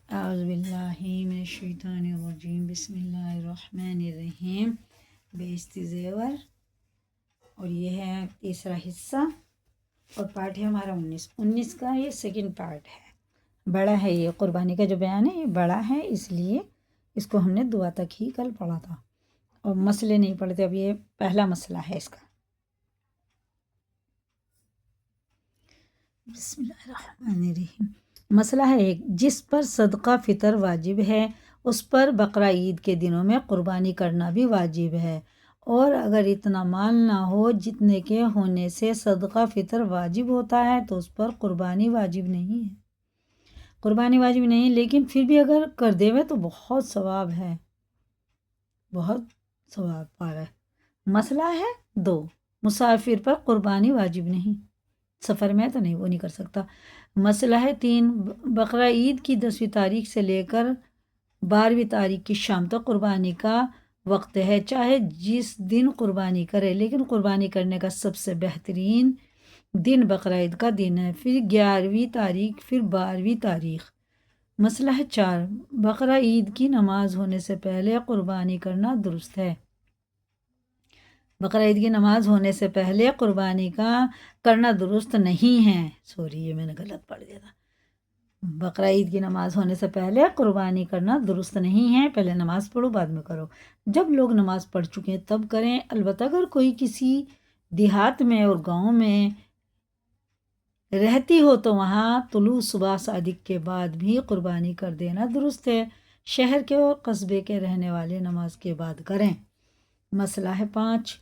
اعوذ باللہ من الشیطان الرجیم، بسم اللہ الرحمن الرحیم۔ بیست زیور، اور یہ ہے تیسرا حصہ، اور پارٹ ہے ہمارا 19 کا، یہ سیکنڈ پارٹ ہے، بڑا ہے یہ قربانی کا جو بیان ہے، یہ بڑا ہے، اس لیے اس کو ہم نے دعا تک ہی کل پڑھا تھا اور مسئلے نہیں پڑھتے، اب یہ پہلا مسئلہ ہے اس کا۔ بسم اللہ الرحمن الرحیم۔ مسئلہ ہے ایک، جس پر صدقہ فطر واجب ہے اس پر بقرہ عید کے دنوں میں قربانی کرنا بھی واجب ہے، اور اگر اتنا مال نہ ہو جتنے کے ہونے سے صدقہ فطر واجب ہوتا ہے تو اس پر قربانی واجب نہیں ہے۔ قربانی واجب نہیں، لیکن پھر بھی اگر کر دے تو بہت ثواب ہے، بہت ثواب پا رہا ہے۔ مسئلہ ہے 2، مسافر پر قربانی واجب نہیں، سفر میں تو نہیں، وہ نہیں کر سکتا۔ مسئلہ ہے 3، بقرہ عید کی 10ویں تاریخ سے لے کر 12ویں تاریخ کی شام تک قربانی کا وقت ہے، چاہے جس دن قربانی کرے، لیکن قربانی کرنے کا سب سے بہترین دن بقرہ عید کا دن ہے، پھر 11ویں تاریخ، پھر 12ویں تاریخ۔ مسئلہ ہے 4، بقرہ عید کی نماز ہونے سے پہلے قربانی کرنا درست ہے۔ بقرہ عید کی نماز ہونے سے پہلے قربانی کا کرنا درست نہیں ہے، سوری یہ میں نے غلط پڑھ دیا تھا۔ بقرہ عید کی نماز ہونے سے پہلے قربانی کرنا درست نہیں ہے، پہلے نماز پڑھو بعد میں کرو۔ جب لوگ نماز پڑھ چکے ہیں تب کریں، البتہ اگر کوئی کسی دیہات میں اور گاؤں میں رہتی ہو تو وہاں طلوع صبح صادق کے بعد بھی قربانی کر دینا درست ہے، شہر کے اور قصبے کے رہنے والے نماز کے بعد کریں۔ مسئلہ ہے 5،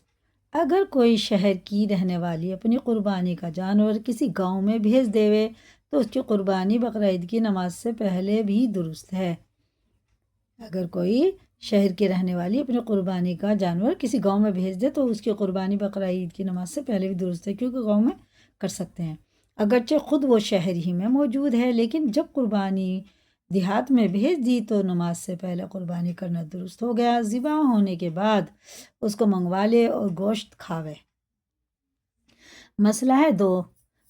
اگر کوئی شہر کی رہنے والی اپنی قربانی کا جانور کسی گاؤں میں بھیج دیوے تو اس کی قربانی بقرہ عید کی نماز سے پہلے بھی درست ہے۔ اگر کوئی شہر کی رہنے والی اپنی قربانی کا جانور کسی گاؤں میں بھیج دے تو اس کی قربانی بقرہ عید کی نماز سے پہلے بھی درست ہے، کیونکہ گاؤں میں کر سکتے ہیں، اگرچہ خود وہ شہر ہی میں موجود ہے، لیکن جب قربانی دیہات میں بھیج دی تو نماز سے پہلے قربانی کرنا درست ہو گیا، ذبح ہونے کے بعد اس کو منگوا لے اور گوشت کھاوے۔ مسئلہ ہے 2،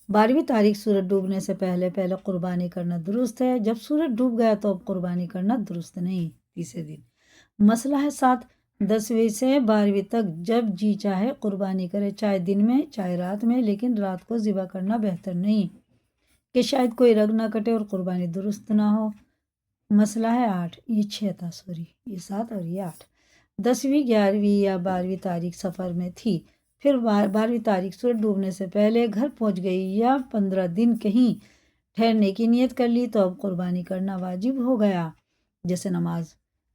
12ویں تاریخ سورج ڈوبنے سے پہلے قربانی کرنا درست ہے، جب سورج ڈوب گیا تو اب قربانی کرنا درست نہیں، تیسرے دن۔ مسئلہ ہے 7، 10ویں سے 12ویں تک جب جی چاہے قربانی کرے، چاہے دن میں چاہے رات میں، لیکن رات کو ذبح کرنا بہتر نہیں کہ شاید کوئی رگ نہ کٹے اور قربانی درست نہ ہو۔ مسئلہ ہے 8، یہ 6 تھا، سوری یہ 7 اور یہ 8۔ 10ویں 11ویں یا 12ویں تاریخ سفر میں تھی، پھر 12ویں تاریخ سورج ڈوبنے سے پہلے گھر پہنچ گئی یا 15 دن کہیں ٹھہرنے کی نیت کر لی تو اب قربانی کرنا واجب ہو گیا، جیسے نماز۔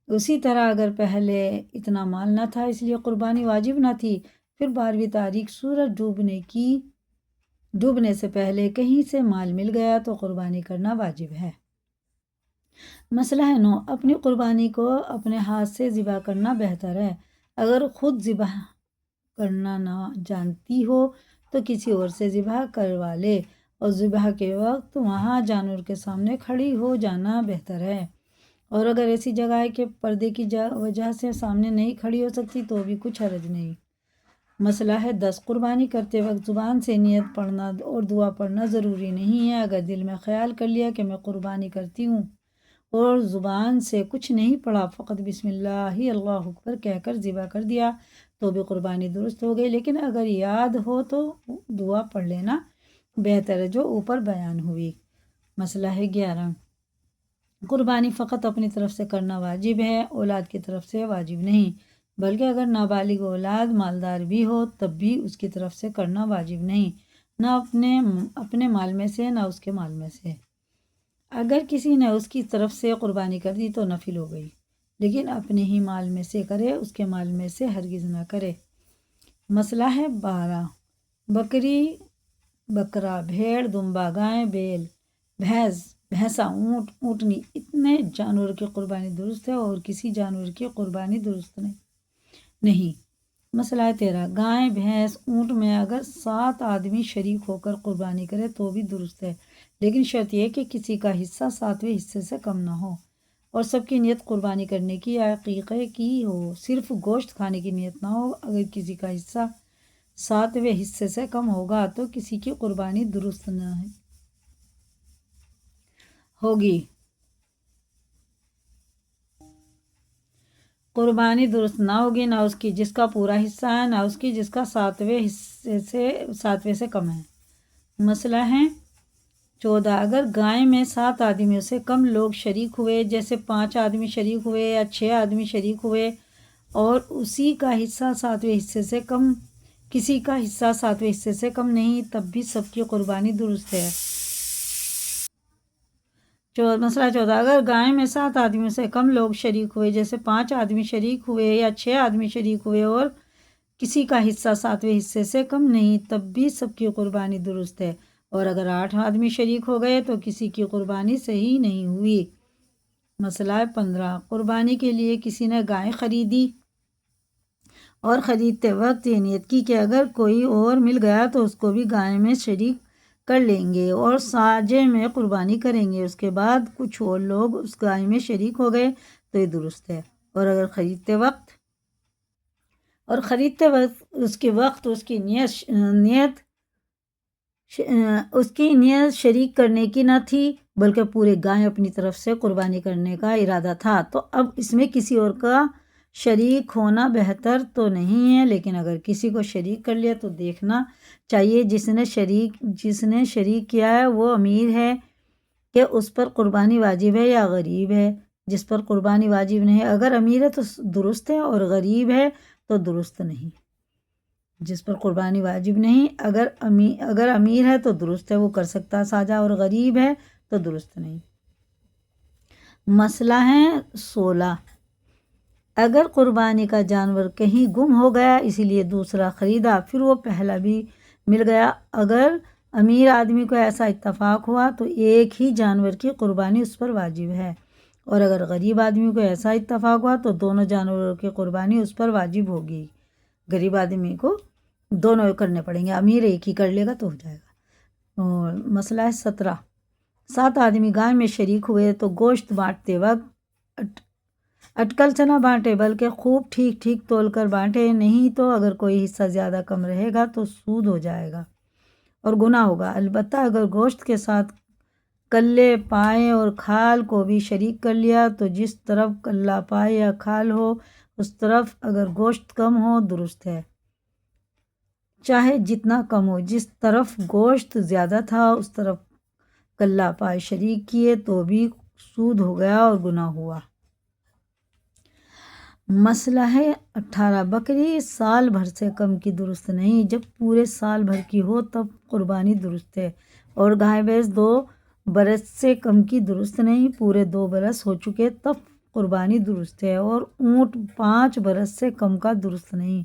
اسی طرح اگر پہلے اتنا مال نہ تھا اس لیے قربانی واجب نہ تھی، پھر 12ویں تاریخ سورج ڈوبنے سے پہلے کہیں سے مال مل گیا تو قربانی کرنا واجب ہے۔ مسئلہ ہے 9، اپنی قربانی کو اپنے ہاتھ سے ذبح کرنا بہتر ہے، اگر خود ذبح کرنا نہ جانتی ہو تو کسی اور سے ذبح کروا لے، اور ذبح کے وقت وہاں جانور کے سامنے کھڑی ہو جانا بہتر ہے، اور اگر ایسی جگہ ہے کہ پردے کی وجہ سے سامنے نہیں کھڑی ہو سکتی تو بھی کچھ حرج نہیں۔ مسئلہ ہے 10، قربانی کرتے وقت زبان سے نیت پڑھنا اور دعا پڑھنا ضروری نہیں ہے، اگر دل میں خیال کر لیا کہ میں قربانی کرتی ہوں اور زبان سے کچھ نہیں پڑھا، فقط بسم اللہ اللہ اکبر کہہ کر ذبح کر دیا تو بھی قربانی درست ہو گئی، لیکن اگر یاد ہو تو دعا پڑھ لینا بہتر ہے جو اوپر بیان ہوئی۔ مسئلہ ہے 11، قربانی فقط اپنی طرف سے کرنا واجب ہے، اولاد کی طرف سے واجب نہیں، بلکہ اگر نابالغ اولاد مالدار بھی ہو تب بھی اس کی طرف سے کرنا واجب نہیں، نہ اپنے مال میں سے نہ اس کے مال میں سے۔ اگر کسی نے اس کی طرف سے قربانی کر دی تو نفل ہو گئی، لیکن اپنے ہی مال میں سے کرے، اس کے مال میں سے ہرگز نہ کرے۔ مسئلہ ہے 12، بکری، بکرا، بھیڑ، دمبا، گائے، بیل، بھینسا، اونٹ، اونٹنی، اتنے جانور کی قربانی درست ہے اور کسی جانور کی قربانی درست نہیں۔ مسئلہ ہے 13، گائے، بھینس، اونٹ میں اگر 7 آدمی شریک ہو کر قربانی کرے تو بھی درست ہے، لیکن شرط یہ کہ کسی کا حصہ 7ویں حصے سے کم نہ ہو، اور سب کی نیت قربانی کرنے کی یا عقیقے کی ہو، صرف گوشت کھانے کی نیت نہ ہو۔ اگر کسی کا حصہ 7ویں حصے سے کم ہوگا تو کسی کی قربانی درست نہ ہوگی۔ قربانی درست نہ ہوگی، نہ اس کی جس کا پورا حصہ ہے، نہ اس کی جس کا ساتویں سے کم ہے۔ مسئلہ ہے 14، اگر گائے میں 7 آدمیوں سے کم لوگ شریک ہوئے، جیسے 5 آدمی شریک ہوئے یا 6 آدمی شریک ہوئے، اور اسی کا حصہ 7ویں حصے سے کم، کسی کا حصہ 7ویں حصے سے کم نہیں، تب بھی سب کی قربانی درست ہے۔ مسئلہ 14، اگر گائے میں 7 آدمیوں سے کم لوگ شریک ہوئے، جیسے 5 آدمی شریک ہوئے یا 6 آدمی شریک ہوئے، اور کسی کا حصہ 7ویں حصے سے کم نہیں، تب بھی سب کی قربانی درست ہے۔ اور اگر 8 آدمی شریک ہو گئے تو کسی کی قربانی صحیح نہیں ہوئی۔ مسئلہ 15، قربانی کے لیے کسی نے گائے خریدی اور خریدتے وقت یہ نیت کی کہ اگر کوئی اور مل گیا تو اس کو بھی گائے میں شریک کر لیں گے اور ساجے میں قربانی کریں گے، اس کے بعد کچھ اور لوگ اس گائے میں شریک ہو گئے تو یہ درست ہے۔ اور اگر خریدتے وقت اس کی نیت شریک کرنے کی نہ تھی، بلکہ پورے گائے اپنی طرف سے قربانی کرنے کا ارادہ تھا، تو اب اس میں کسی اور کا شریک ہونا بہتر تو نہیں ہے، لیکن اگر کسی کو شریک کر لیا تو دیکھنا چاہیے جس نے شریک کیا ہے وہ امیر ہے کہ اس پر قربانی واجب ہے یا غریب ہے، جس پر قربانی واجب نہیں ہے اگر امیر ہے تو درست ہے، اور غریب ہے تو درست نہیں۔ جس پر قربانی واجب نہیں، اگر امیر ہے تو درست ہے، وہ کر سکتا ساجہ، اور غریب ہے تو درست نہیں۔ مسئلہ ہے 16، اگر قربانی کا جانور کہیں گم ہو گیا اسی لیے دوسرا خریدا، پھر وہ پہلا بھی مل گیا، اگر امیر آدمی کو ایسا اتفاق ہوا تو ایک ہی جانور کی قربانی اس پر واجب ہے، اور اگر غریب آدمی کو ایسا اتفاق ہوا تو دونوں جانوروں کی قربانی اس پر واجب ہوگی۔ غریب آدمی کو دونوں کرنے پڑیں گے، امیر ایک ہی کر لے گا تو ہو جائے گا۔ اور مسئلہ ہے 17، 7 آدمی گائے میں شریک ہوئے تو گوشت بانٹتے وقت اٹکل سے نہ بانٹے بلکہ خوب ٹھیک ٹھیک تول کر بانٹے، نہیں تو اگر کوئی حصہ زیادہ کم رہے گا تو سود ہو جائے گا اور گناہ ہوگا۔ البتہ اگر گوشت کے ساتھ کلے، پائے اور کھال کو بھی شریک کر لیا تو جس طرف کلا، پائے یا کھال ہو اس طرف اگر گوشت کم ہو درست ہے، چاہے جتنا کم ہو، جس طرف گوشت زیادہ تھا اس طرف کلا، پائے شریک کیے تو بھی سود ہو گیا اور گناہ ہوا۔ مسئلہ ہے 18، بکری سال بھر سے کم کی درست نہیں، جب پورے سال بھر کی ہو تب قربانی درست ہے، اور گائے بھینس 2 برس سے کم کی درست نہیں، پورے 2 برس ہو چکے تب قربانی درست ہے، اور اونٹ 5 برس سے کم کا درست نہیں،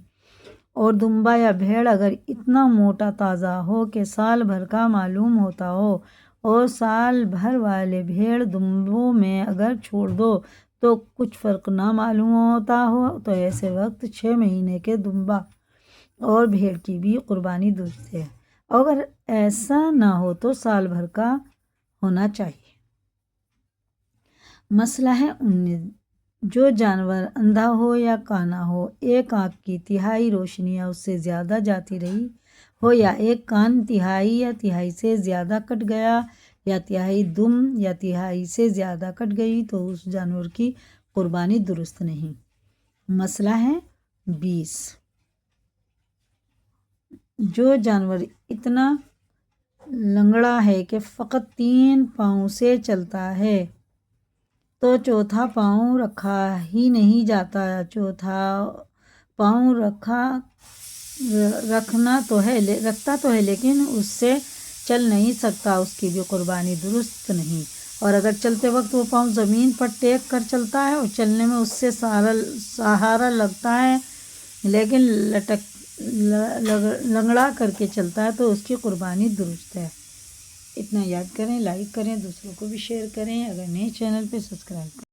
اور دمبا یا بھیڑ اگر اتنا موٹا تازہ ہو کہ سال بھر کا معلوم ہوتا ہو، اور سال بھر والے بھیڑ دمبوں میں اگر چھوڑ دو تو کچھ فرق نہ معلوم ہوتا ہو تو ایسے وقت 6 مہینے کے دمبا اور بھیڑ کی بھی قربانی درست ہے، اگر ایسا نہ ہو تو سال بھر کا ہونا چاہیے۔ مسئلہ ہے 19، جو جانور اندھا ہو یا کانا ہو، ایک آنکھ کی تہائی روشنی یا اس سے زیادہ جاتی رہی ہو، یا ایک کان تہائی یا تہائی سے زیادہ کٹ گیا، یا تہائی دم یا تہائی سے زیادہ کٹ گئی تو اس جانور کی قربانی درست نہیں۔ مسئلہ ہے 20، جو جانور اتنا لنگڑا ہے کہ فقط 3 پاؤں سے چلتا ہے تو چوتھا پاؤں رکھا ہی نہیں جاتا، چوتھا پاؤں رکھتا تو ہے لیکن اس سے چل نہیں سکتا، اس کی بھی قربانی درست نہیں، اور اگر چلتے وقت وہ پاؤں زمین پر ٹیک کر چلتا ہے اور چلنے میں اس سے سہارا لگتا ہے لیکن لنگڑا کر کے چلتا ہے تو اس کی قربانی درست ہے۔ اتنا یاد کریں، لائک کریں، دوسروں کو بھی شیئر کریں، اگر نئے چینل پہ سبسکرائب کریں۔